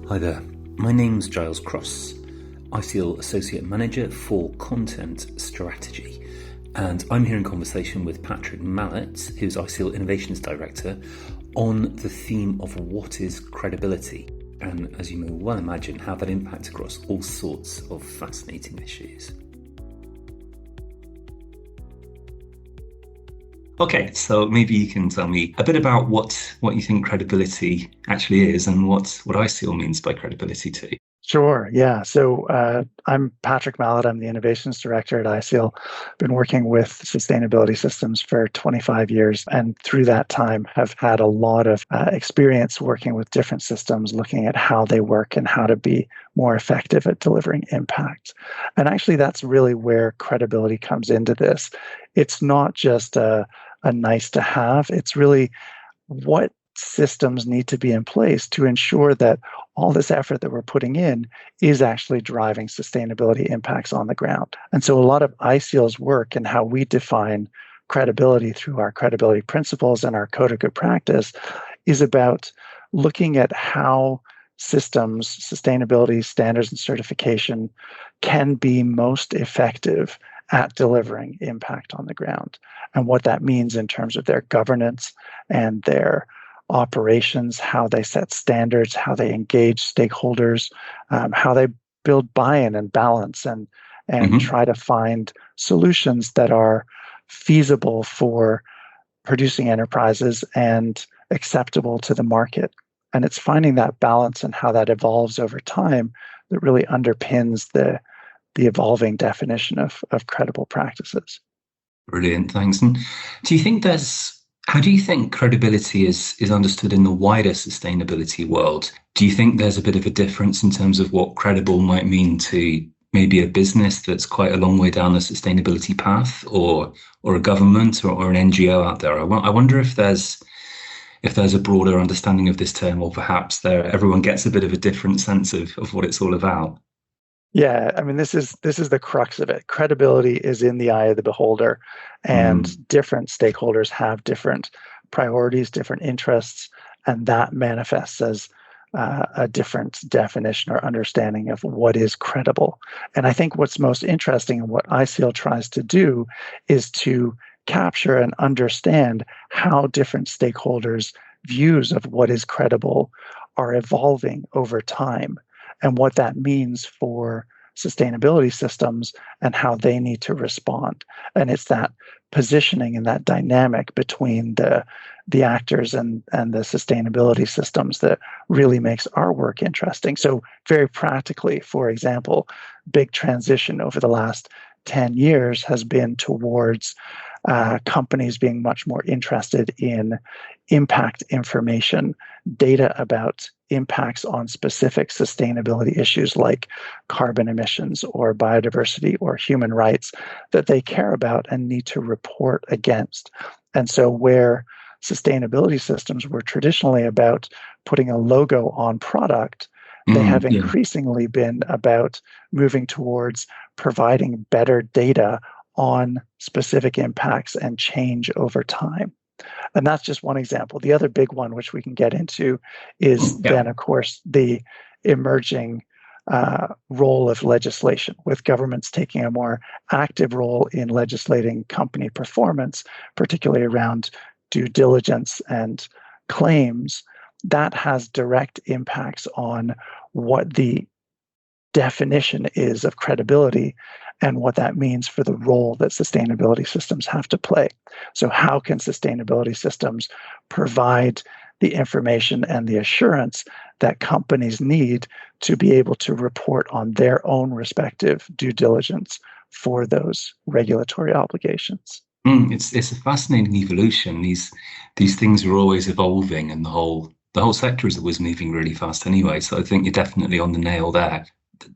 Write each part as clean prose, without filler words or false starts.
Hi there, my name's Giles Crosse, ISEAL Associate Manager for Content Strategy, and I'm here in conversation with Patrick Mallet, who's ISEAL Innovations Director, on the theme of what is credibility, and as you may well imagine, how that impacts across all sorts of fascinating issues. Okay, so maybe you can tell me a bit about what you think credibility actually is and what ISEAL means by credibility too. Sure. Yeah. So I'm Patrick Mallet. I'm the Innovations Director at ISEAL. Been working with sustainability systems for 25 years, and through that time have had a lot of experience working with different systems, looking at how they work and how to be more effective at delivering impact. And actually, that's really where credibility comes into this. It's not just a nice to have. It's really what systems need to be in place to ensure that all this effort that we're putting in is actually driving sustainability impacts on the ground. And so a lot of ISEAL's work and how we define credibility through our credibility principles and our code of good practice is about looking at how systems, sustainability standards and certification can be most effective at delivering impact on the ground, and what that means in terms of their governance and their operations, how they set standards, how they engage stakeholders, how they build buy-in and balance and try to find solutions that are feasible for producing enterprises and acceptable to the market. And it's finding that balance and how that evolves over time that really underpins the evolving definition of credible practices. Brilliant, thanks. And how do you think credibility is understood in the wider sustainability world? Do you think there's a bit of a difference in terms of what credible might mean to maybe a business that's quite a long way down the sustainability path, or a government or an NGO out there? I wonder if there's a broader understanding of this term, or perhaps everyone gets a bit of a different sense of what it's all about. Yeah, I mean, this is the crux of it. Credibility is in the eye of the beholder, and different stakeholders have different priorities, different interests, and that manifests as a different definition or understanding of what is credible. And I think what's most interesting and what ISEAL tries to do is to capture and understand how different stakeholders' views of what is credible are evolving over time, and what that means for sustainability systems and how they need to respond. And it's that positioning and that dynamic between the actors and the sustainability systems that really makes our work interesting. So very practically, for example, big transition over the last 10 years has been towards companies being much more interested in impact information, data about impacts on specific sustainability issues like carbon emissions or biodiversity or human rights that they care about and need to report against. And so where sustainability systems were traditionally about putting a logo on product, they have increasingly been about moving towards providing better data on specific impacts and change over time. And that's just one example. The other big one, which we can get into, is then, of course, the emerging role of legislation, with governments taking a more active role in legislating company performance, particularly around due diligence and claims. That has direct impacts on what the definition is of credibility and what that means for the role that sustainability systems have to play. So how can sustainability systems provide the information and the assurance that companies need to be able to report on their own respective due diligence for those regulatory obligations? It's a fascinating evolution. These things are always evolving, and the whole sector is always moving really fast anyway. So I think you're definitely on the nail there.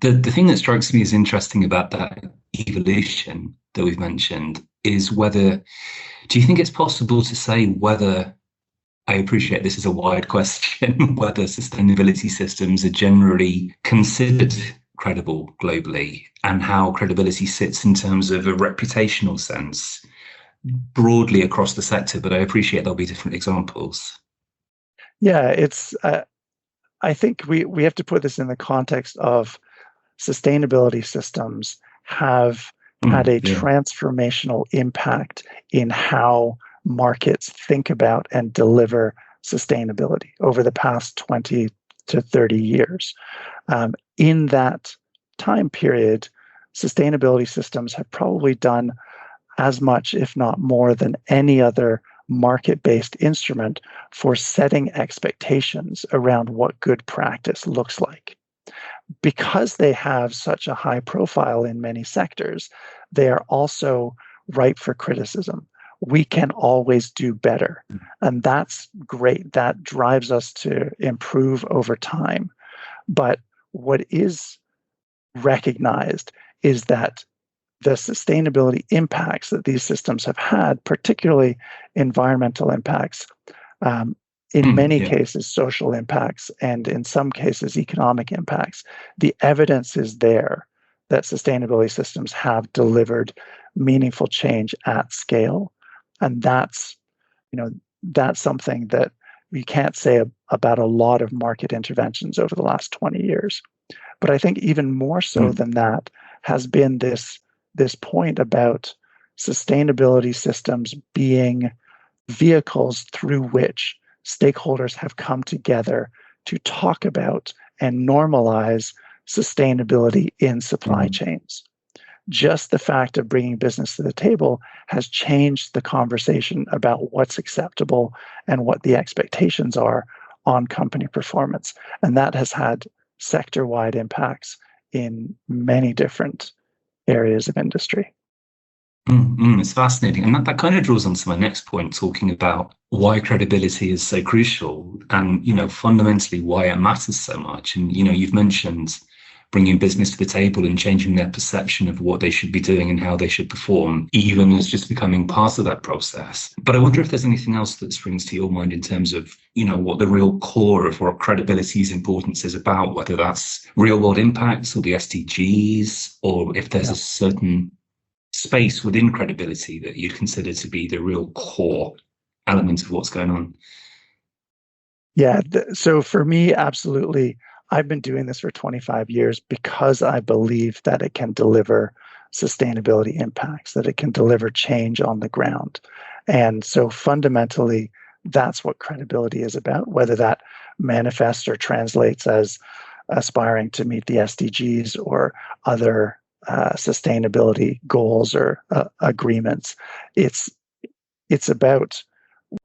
The thing that strikes me as interesting about that evolution that we've mentioned is do you think it's possible to say whether, I appreciate this is a wide question, whether sustainability systems are generally considered credible globally, and how credibility sits in terms of a reputational sense broadly across the sector? But I appreciate there'll be different examples. Yeah, it's I think we have to put this in the context of sustainability systems have had a Yeah. transformational impact in how markets think about and deliver sustainability over the past 20 to 30 years. In that time period, sustainability systems have probably done as much, if not more, than any other market-based instrument for setting expectations around what good practice looks like. Because they have such a high profile in many sectors, they are also ripe for criticism. We can always do better. And that's great. That drives us to improve over time. But what is recognized is that the sustainability impacts that these systems have had, particularly environmental impacts, in many cases, social impacts, and in some cases, economic impacts, the evidence is there that sustainability systems have delivered meaningful change at scale. And that's something that we can't say about a lot of market interventions over the last 20 years. But I think even more so than that has been this point about sustainability systems being vehicles through which stakeholders have come together to talk about and normalize sustainability in supply chains. Just the fact of bringing business to the table has changed the conversation about what's acceptable and what the expectations are on company performance. And that has had sector-wide impacts in many different areas of industry. It's fascinating. And that kind of draws on to my next point, talking about why credibility is so crucial and, fundamentally why it matters so much. And, you've mentioned bringing business to the table and changing their perception of what they should be doing and how they should perform, even as just becoming part of that process. But I wonder if there's anything else that springs to your mind in terms of, what the real core of what credibility's importance is about, whether that's real world impacts or the SDGs, or if there's a certain space within credibility that you'd consider to be the real core element of what's going on. Yeah. So for me, absolutely. I've been doing this for 25 years because I believe that it can deliver sustainability impacts, that it can deliver change on the ground. And so fundamentally, that's what credibility is about, whether that manifests or translates as aspiring to meet the SDGs or other sustainability goals or agreements. It's about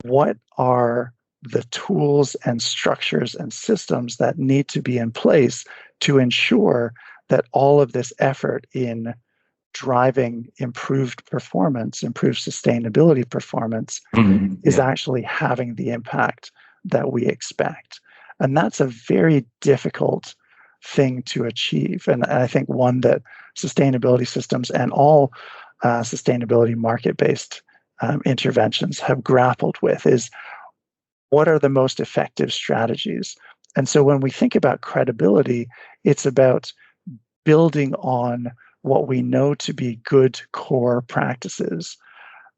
what are the tools and structures and systems that need to be in place to ensure that all of this effort in driving improved performance, improved sustainability performance, is actually having the impact that we expect. And that's a very difficult thing to achieve. And I think one that sustainability systems and all sustainability market-based interventions have grappled with is, what are the most effective strategies? And so when we think about credibility, it's about building on what we know to be good core practices,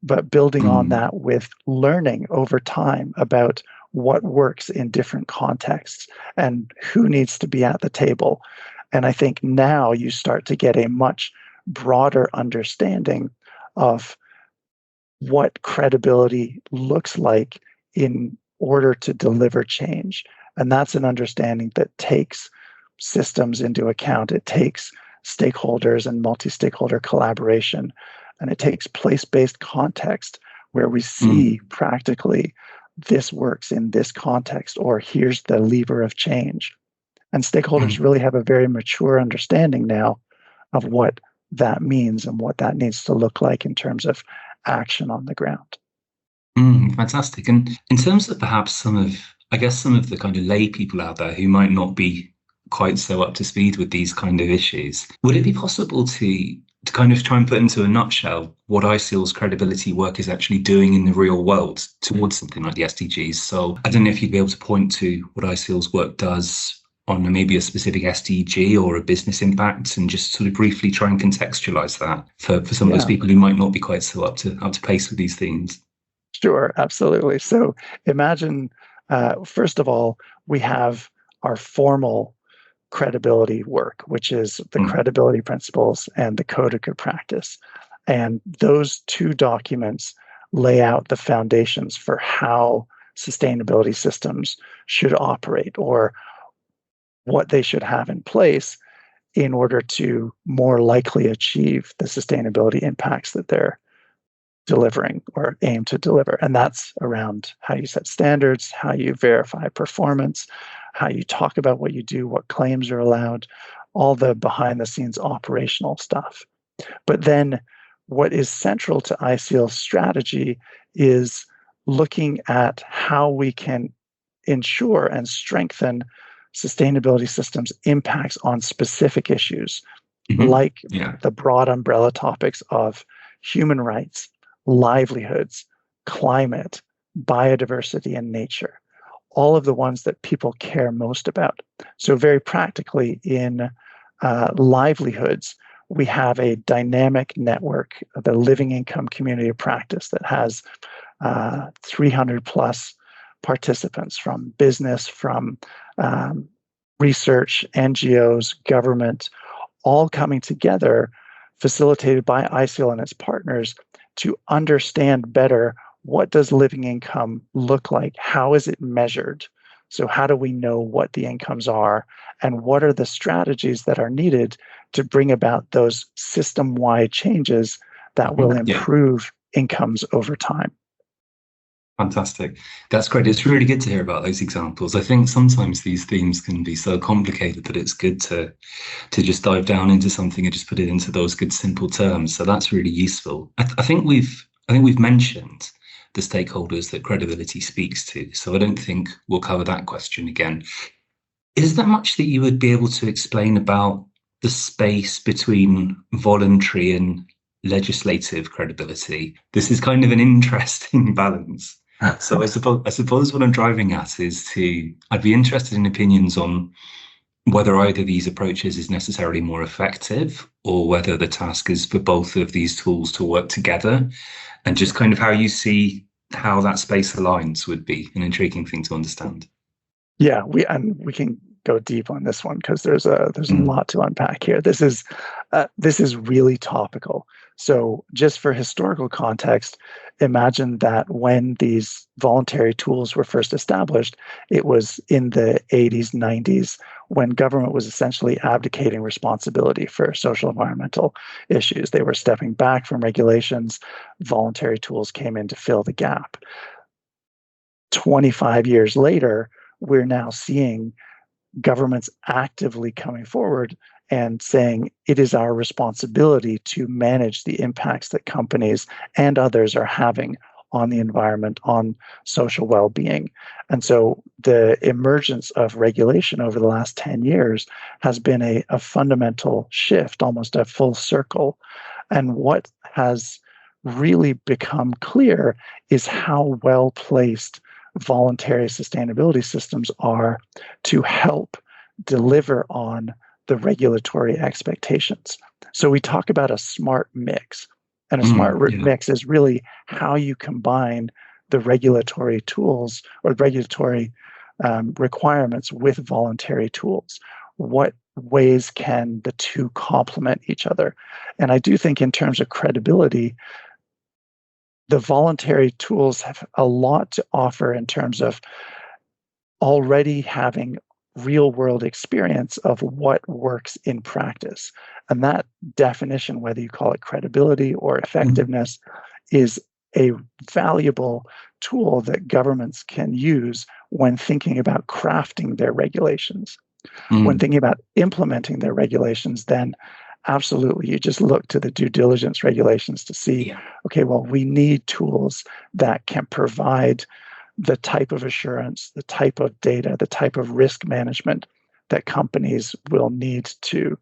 but building on that with learning over time about what works in different contexts and who needs to be at the table. And I think now you start to get a much broader understanding of what credibility looks like in order to deliver change. And that's an understanding that takes systems into account. It takes stakeholders and multi-stakeholder collaboration, and it takes place-based context where we see practically this works in this context, or here's the lever of change. And stakeholders really have a very mature understanding now of what that means and what that needs to look like in terms of action on the ground. Fantastic. And in terms of perhaps some of the kind of lay people out there who might not be quite so up to speed with these kind of issues, would it be possible to kind of try and put into a nutshell what ISEAL's credibility work is actually doing in the real world towards something like the SDGs? So I don't know if you'd be able to point to what ISEAL's work does on maybe a specific SDG or a business impact, and just sort of briefly try and contextualize that for some of those people who might not be quite so up to pace with these things. Sure, absolutely. So imagine, first of all, we have our formal credibility work, which is the credibility principles and the code of good practice. And those two documents lay out the foundations for how sustainability systems should operate, or what they should have in place in order to more likely achieve the sustainability impacts that they're delivering or aim to deliver. And that's around how you set standards, how you verify performance, how you talk about what you do, what claims are allowed, all the behind the scenes operational stuff. But then what is central to ISEAL's strategy is looking at how we can ensure and strengthen sustainability systems' impacts on specific issues, like the broad umbrella topics of human rights, livelihoods, climate, biodiversity, and nature, all of the ones that people care most about. So very practically in livelihoods, we have a dynamic network, the Living Income Community of Practice, that has 300 plus participants from business, from research, NGOs, government, all coming together, facilitated by ISEAL and its partners, to understand better what does living income look like, how is it measured, so how do we know what the incomes are, and what are the strategies that are needed to bring about those system-wide changes that will improve incomes over time. Fantastic. That's great. It's really good to hear about those examples. I think sometimes these themes can be so complicated that it's good to just dive down into something and just put it into those good simple terms. So that's really useful. I think we've mentioned the stakeholders that credibility speaks to. So I don't think we'll cover that question again. Is there much that you would be able to explain about the space between voluntary and legislative credibility? This is kind of an interesting balance. So I suppose what I'm driving at is I'd be interested in opinions on whether either of these approaches is necessarily more effective, or whether the task is for both of these tools to work together, and just kind of how you see how that space aligns would be an intriguing thing to understand. Yeah, we can go deep on this one because there's a lot to unpack here. This is really topical. So just for historical context, imagine that when these voluntary tools were first established, it was in the 80s, 90s, when government was essentially abdicating responsibility for social environmental issues. They were stepping back from regulations. Voluntary tools came in to fill the gap. 25 years later, we're now seeing governments actively coming forward and saying it is our responsibility to manage the impacts that companies and others are having on the environment, on social well-being. And so the emergence of regulation over the last 10 years has been a fundamental shift, almost a full circle. And what has really become clear is how well-placed voluntary sustainability systems are to help deliver on the regulatory expectations. So we talk about a smart mix, and a smart mix is really how you combine the regulatory tools or regulatory requirements with voluntary tools. What ways can the two complement each other? And I do think in terms of credibility, the voluntary tools have a lot to offer in terms of already having real world experience of what works in practice. And that definition, whether you call it credibility or effectiveness, is a valuable tool that governments can use when thinking about crafting their regulations. When thinking about implementing their regulations, then absolutely, you just look to the due diligence regulations to see, okay, well, we need tools that can provide the type of assurance, the type of data, the type of risk management that companies will need to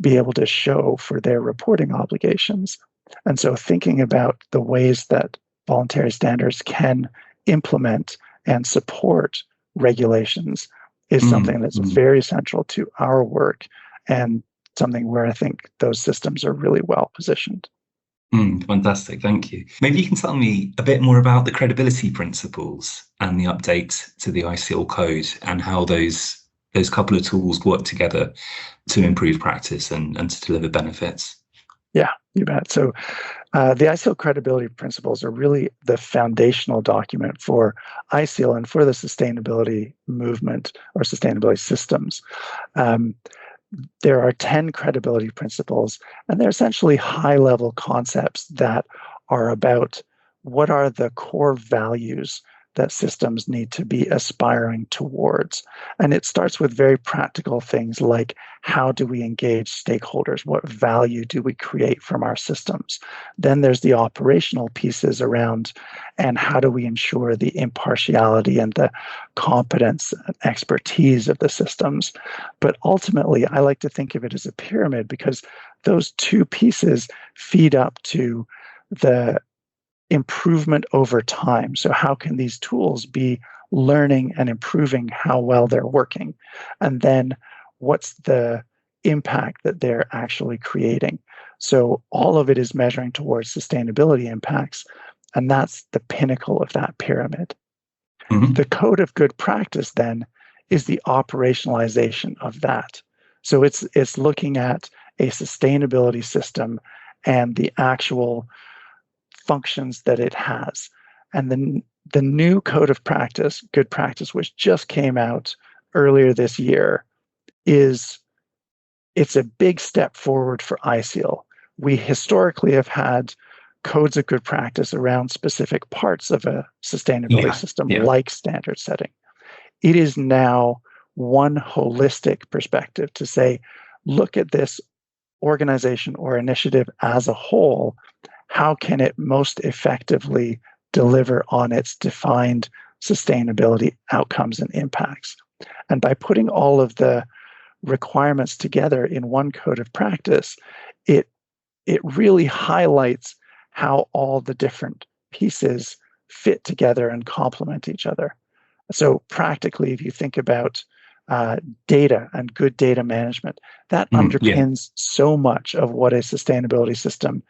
be able to show for their reporting obligations. And so thinking about the ways that voluntary standards can implement and support regulations is something that's very central to our work, and something where I think those systems are really well positioned. Fantastic, thank you. Maybe you can tell me a bit more about the credibility principles and the update to the ISEAL code, and how those those couple of tools work together to improve practice and to deliver benefits. Yeah, you bet. So the ISEAL credibility principles are really the foundational document for ISEAL and for the sustainability movement or sustainability systems. There are 10 credibility principles, and they're essentially high-level concepts that are about what are the core values that systems need to be aspiring towards. And it starts with very practical things like, how do we engage stakeholders? What value do we create from our systems? Then there's the operational pieces around, and how do we ensure the impartiality and the competence and expertise of the systems? But ultimately, I like to think of it as a pyramid, because those two pieces feed up to the improvement over time. So how can these tools be learning and improving how well they're working? And then what's the impact that they're actually creating? So all of it is measuring towards sustainability impacts, and that's the pinnacle of that pyramid. Mm-hmm. The code of good practice then is the operationalization of that. So it's looking at a sustainability system and the actual functions that it has. And then the new code of practice, good practice, which just came out earlier this year, it's a big step forward for ISEAL. We historically have had codes of good practice around specific parts of a sustainability system, like standard setting. It is now one holistic perspective to say, look at this organization or initiative as a whole. How can it most effectively deliver on its defined sustainability outcomes and impacts? And by putting all of the requirements together in one code of practice, it really highlights how all the different pieces fit together and complement each other. So practically, if you think about data and good data management, that underpins so much of what a sustainability system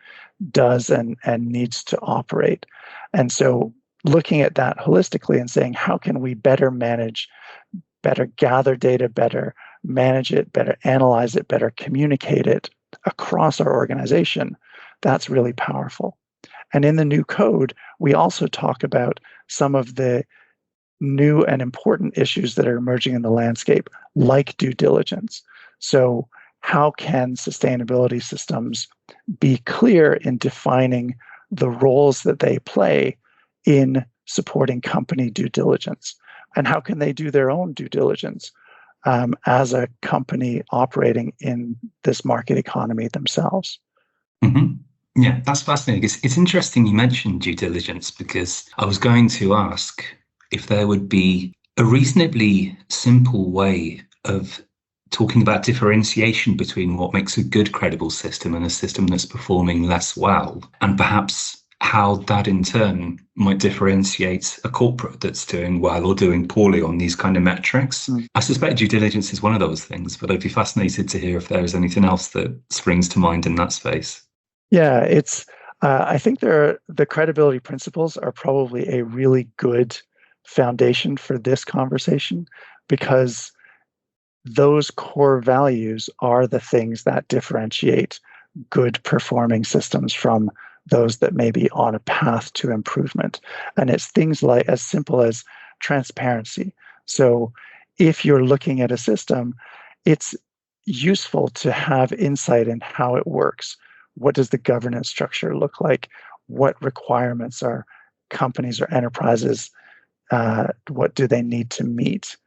does and needs to operate. And so looking at that holistically and saying, how can we better manage, better gather data, better manage it, better analyze it, better communicate it across our organization, that's really powerful. And in the new code, we also talk about some of the new and important issues that are emerging in the landscape, like due diligence. So how can sustainability systems be clear in defining the roles that they play in supporting company due diligence? And how can they do their own due diligence as a company operating in this market economy themselves? Mm-hmm. Yeah, that's fascinating. It's interesting you mentioned due diligence, because I was going to ask if there would be a reasonably simple way of talking about differentiation between what makes a good, credible system and a system that's performing less well, and perhaps how that in turn might differentiate a corporate that's doing well or doing poorly on these kind of metrics. I suspect due diligence is one of those things, but I'd be fascinated to hear if there is anything else that springs to mind in that space. Yeah, I think the credibility principles are probably a really good foundation for this conversation, because those core values are the things that differentiate good performing systems from those that may be on a path to improvement. And it's things like as simple as transparency. So if you're looking at a system, it's useful to have insight in how it works. What does the governance structure look like? What requirements are companies or enterprises, what do they need to meet?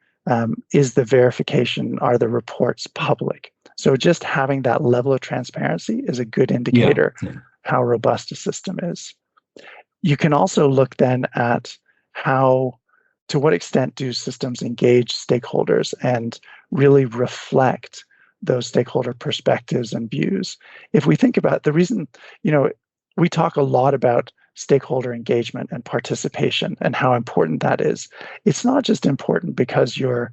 Is the verification, are the reports public? So just having that level of transparency is a good indicator how robust a system is. You can also look then at to what extent do systems engage stakeholders and really reflect those stakeholder perspectives and views. If we think about the reason, we talk a lot about stakeholder engagement and participation and how important that is. It's not just important because you're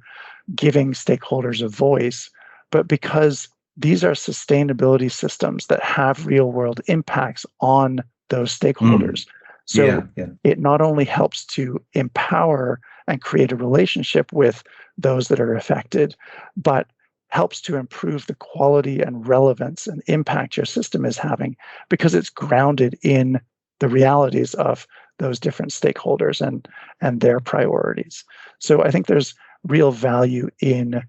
giving stakeholders a voice, but because these are sustainability systems that have real world impacts on those stakeholders. So it not only helps to empower and create a relationship with those that are affected, but helps to improve the quality and relevance and impact your system is having because it's grounded in the realities of those different stakeholders and their priorities. So I think there's real value in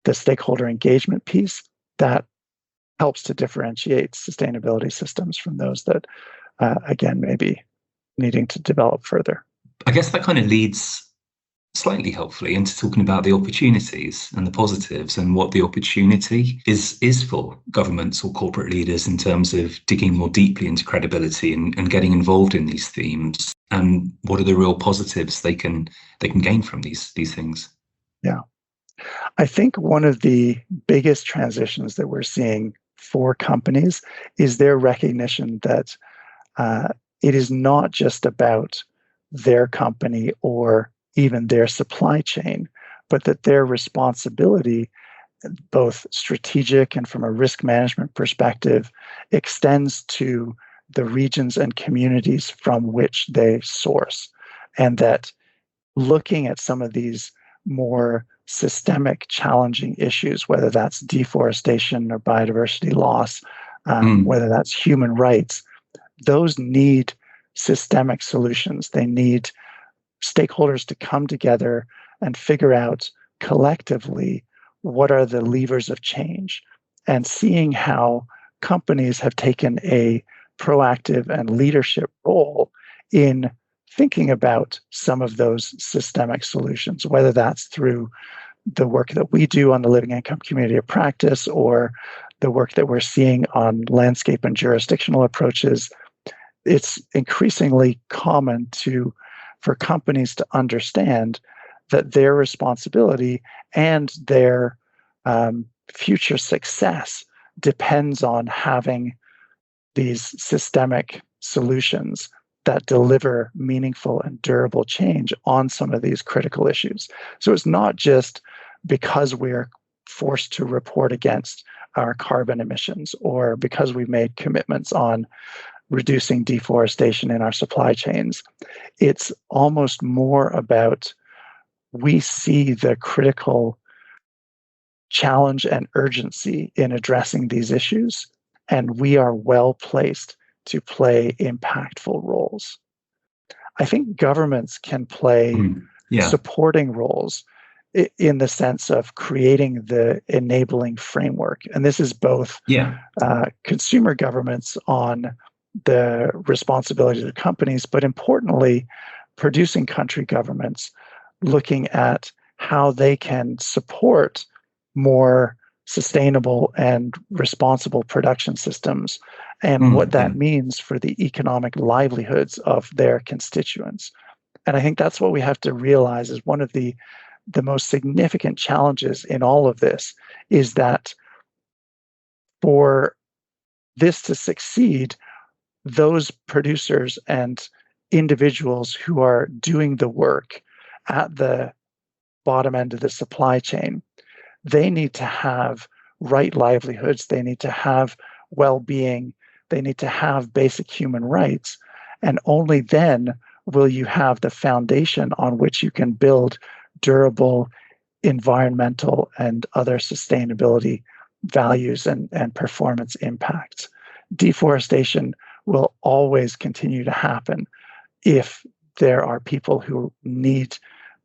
the stakeholder engagement piece that helps to differentiate sustainability systems from those that, again, maybe needing to develop further. I guess that kind of leads slightly helpfully into talking about the opportunities and the positives and what the opportunity is for governments or corporate leaders in terms of digging more deeply into credibility and getting involved in these themes, and what are the real positives they can gain from these things. Yeah. I think one of the biggest transitions that we're seeing for companies is their recognition that it is not just about their company or even their supply chain, but that their responsibility, both strategic and from a risk management perspective, extends to the regions and communities from which they source. And that looking at some of these more systemic challenging issues, whether that's deforestation or biodiversity loss, whether that's human rights, those need systemic solutions. They need stakeholders to come together and figure out collectively what are the levers of change, and seeing how companies have taken a proactive and leadership role in thinking about some of those systemic solutions, whether that's through the work that we do on the Living Income Community of Practice or the work that we're seeing on landscape and jurisdictional approaches. It's increasingly common for companies to understand that their responsibility and their future success depends on having these systemic solutions that deliver meaningful and durable change on some of these critical issues. So it's not just because we're forced to report against our carbon emissions or because we've made commitments on reducing deforestation in our supply chains. It's almost more about we see the critical challenge and urgency in addressing these issues, and we are well placed to play impactful roles. I think governments can play supporting roles in the sense of creating the enabling framework. And this is both consumer governments on the responsibilities of companies, but importantly, producing country governments looking at how they can support more sustainable and responsible production systems and what that means for the economic livelihoods of their constituents. And I think that's what we have to realize is one of the most significant challenges in all of this is that for this to succeed, those producers and individuals who are doing the work at the bottom end of the supply chain, they need to have right livelihoods, they need to have well-being, they need to have basic human rights, and only then will you have the foundation on which you can build durable environmental and other sustainability values and performance impacts. Deforestation will always continue to happen if there are people who need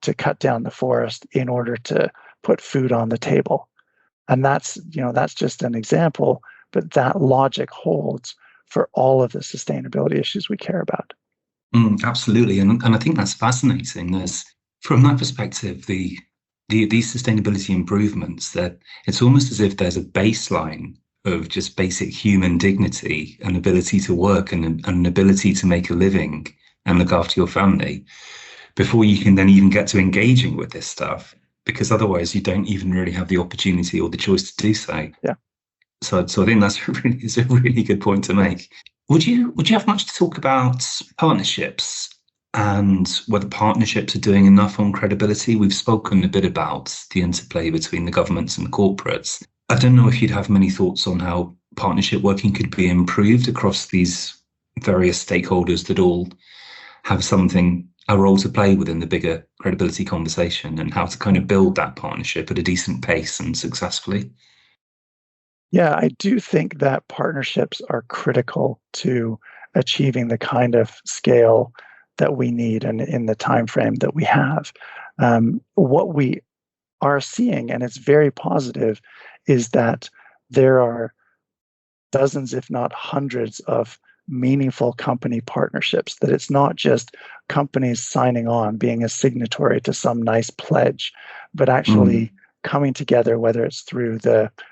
to cut down the forest in order to put food on the table. And that's just an example, but that logic holds for all of the sustainability issues we care about. Absolutely. And I think that's fascinating. There's, from that perspective, these sustainability improvements, that it's almost as if there's a baseline of just basic human dignity and ability to work and an ability to make a living and look after your family before you can then even get to engaging with this stuff, because otherwise you don't even really have the opportunity or the choice to do so. Yeah. So I think that's a really good point to make. Would you have much to talk about partnerships and whether partnerships are doing enough on credibility? We've spoken a bit about the interplay between the governments and the corporates. I don't know if you'd have many thoughts on how partnership working could be improved across these various stakeholders that all have something a role to play within the bigger credibility conversation, and how to kind of build that partnership at a decent pace and successfully? Yeah, I do think that partnerships are critical to achieving the kind of scale that we need and in the time frame that we have. What we are seeing, and it's very positive, is that there are dozens, if not hundreds, of meaningful company partnerships, that it's not just companies signing on, being a signatory to some nice pledge, but actually coming together, whether it's through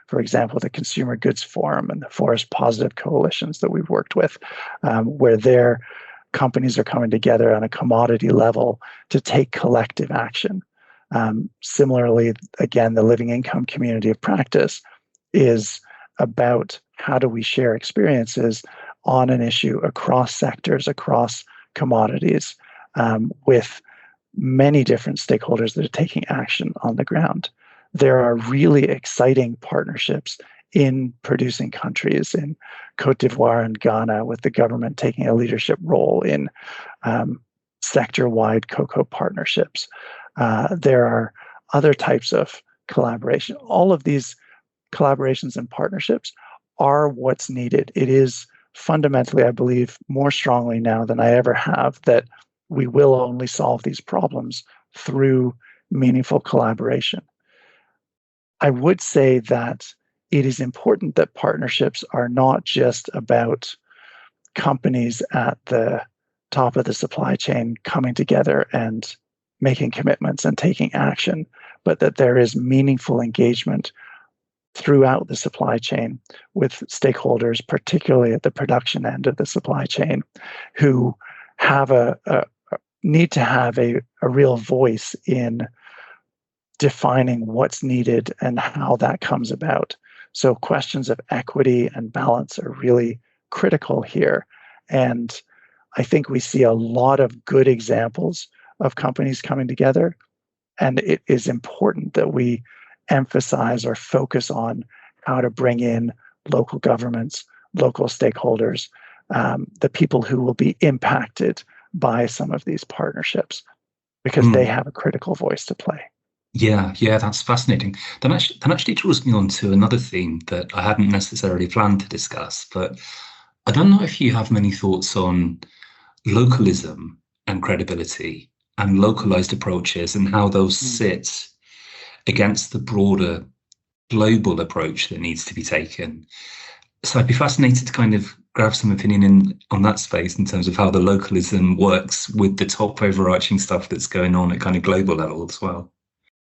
for example, the Consumer Goods Forum and the Forest Positive coalitions that we've worked with, where their companies are coming together on a commodity level to take collective action. Similarly, again, the Living Income Community of Practice is about how do we share experiences on an issue across sectors, across commodities, with many different stakeholders that are taking action on the ground. There are really exciting partnerships in producing countries, in Cote d'Ivoire and Ghana, with the government taking a leadership role in sector-wide cocoa partnerships. There are other types of collaboration. All of these collaborations and partnerships are what's needed. It is fundamentally, I believe, more strongly now than I ever have, that we will only solve these problems through meaningful collaboration. I would say that it is important that partnerships are not just about companies at the top of the supply chain coming together and making commitments and taking action, but that there is meaningful engagement throughout the supply chain with stakeholders, particularly at the production end of the supply chain, who have need to have a real voice in defining what's needed and how that comes about. So questions of equity and balance are really critical here. And I think we see a lot of good examples of companies coming together. And it is important that we emphasize or focus on how to bring in local governments, local stakeholders, the people who will be impacted by some of these partnerships, because they have a critical voice to play. Yeah, that's fascinating. That actually draws me on to another theme that I hadn't necessarily planned to discuss, but I don't know if you have many thoughts on localism and credibility and localized approaches and how those sit against the broader global approach that needs to be taken. So I'd be fascinated to kind of grab some opinion on that space in terms of how the localism works with the top overarching stuff that's going on at kind of global level as well.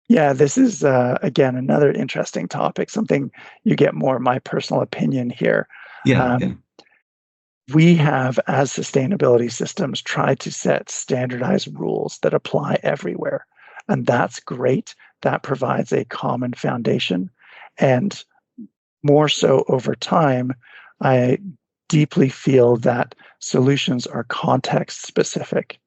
Yeah, this is, again, another interesting topic, something you get more of my personal opinion here. Yeah. We have, as sustainability systems, tried to set standardized rules that apply everywhere. And that's great. That provides a common foundation. And more so over time, I deeply feel that solutions are context specific,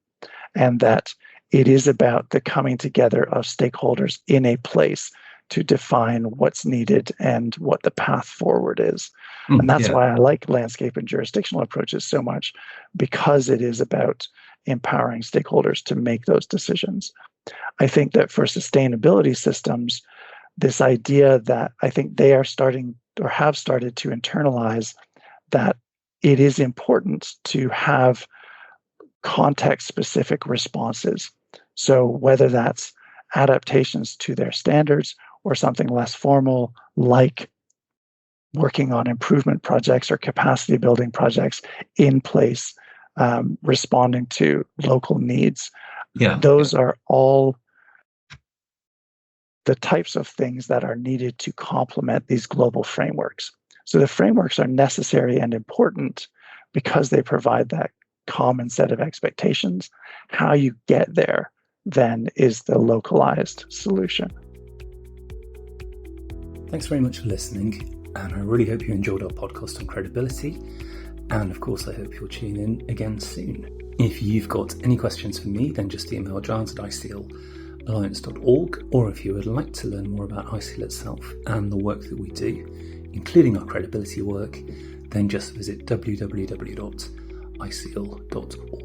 and that it is about the coming together of stakeholders in a place to define what's needed and what the path forward is. And that's why I like landscape and jurisdictional approaches so much, because it is about empowering stakeholders to make those decisions. I think that for sustainability systems, this idea that I think they are starting or have started to internalize, that it is important to have context-specific responses. So whether that's adaptations to their standards or something less formal, like working on improvement projects or capacity building projects in place, responding to local needs. Those are all the types of things that are needed to complement these global frameworks. So the frameworks are necessary and important because they provide that common set of expectations. How you get there then is the localized solution. Thanks very much for listening, and I really hope you enjoyed our podcast on credibility. And of course, I hope you'll tune in again soon. If you've got any questions for me, then just email giles@ISEALalliance.org, or if you would like to learn more about ISEAL itself and the work that we do, including our credibility work, then just visit www.iseal.org.